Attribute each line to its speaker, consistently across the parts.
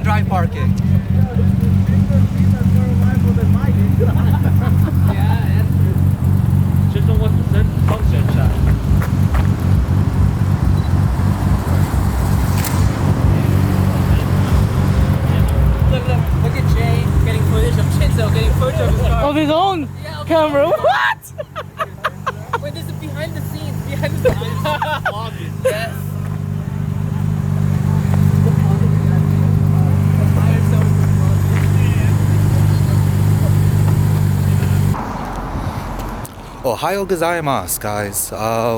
Speaker 1: drive parking.
Speaker 2: Yeah, just don't want the sunset shot. Look at Jay getting footage of Chinzo getting footage of his car.
Speaker 3: Of his own
Speaker 2: Yeah,
Speaker 3: camera. What?
Speaker 2: Wait, this is behind the scenes. Behind the scenes. Yes.
Speaker 1: Ohio gozaimasu, guys.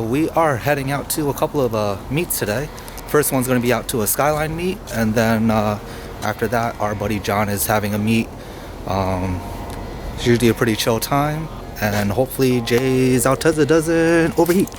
Speaker 1: We are heading out to a couple of meets today. First one's going to be out to a Skyline meet, and then after that, our buddy John is having a meet. It's usually a pretty chill time, and hopefully Jay's Altezza doesn't overheat.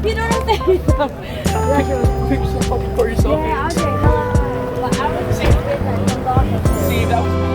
Speaker 3: You don't have to hit them.
Speaker 2: Pick yourself up before yourself.
Speaker 3: Yeah, okay. But I was just like some dog.
Speaker 2: See, that was me.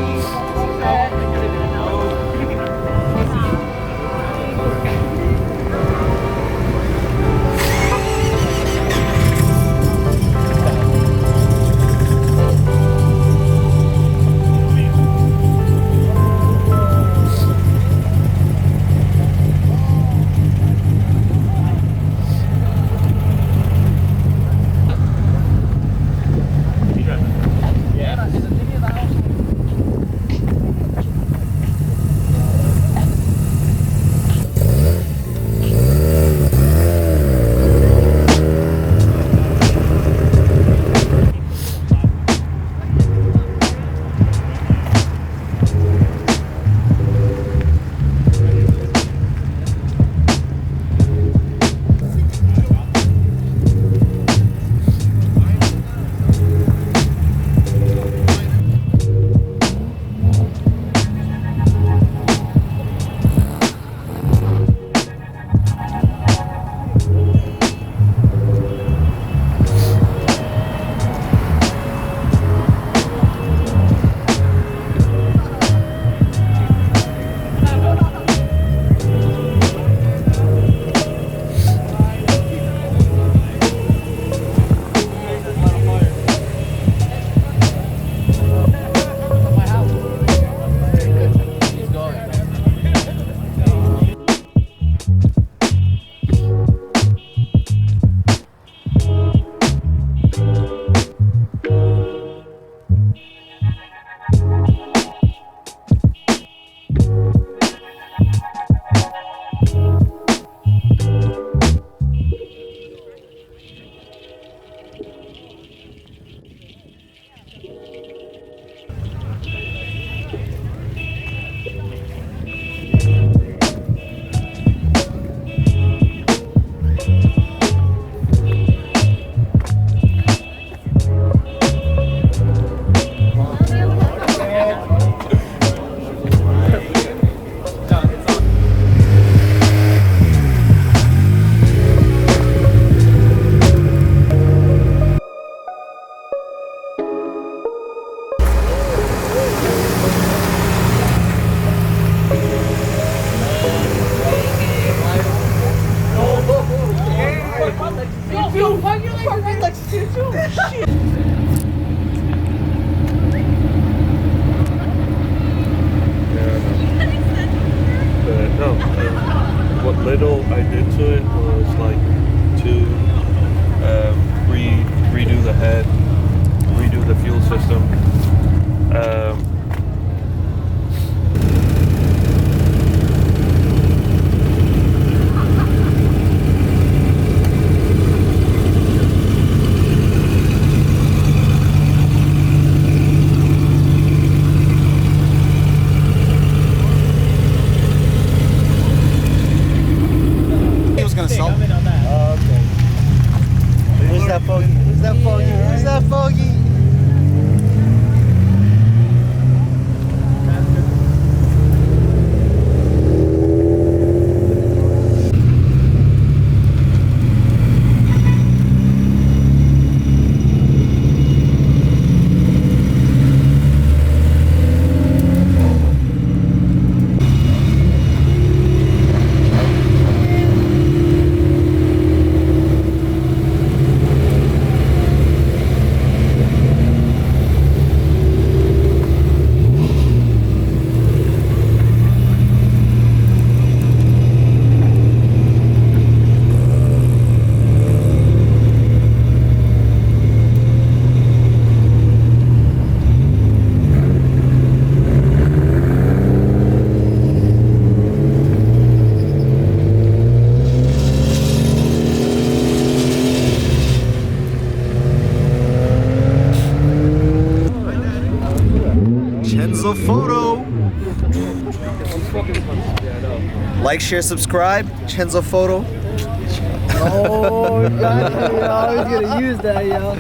Speaker 4: What little I did to it was like to redo the head, redo the fuel system.
Speaker 5: Who's that fogey? Who's that fogey? Who's that fogey? ChinzoPhoto. Like, share, subscribe. ChinzoPhoto.
Speaker 2: Oh, God, I was gonna use that, yo.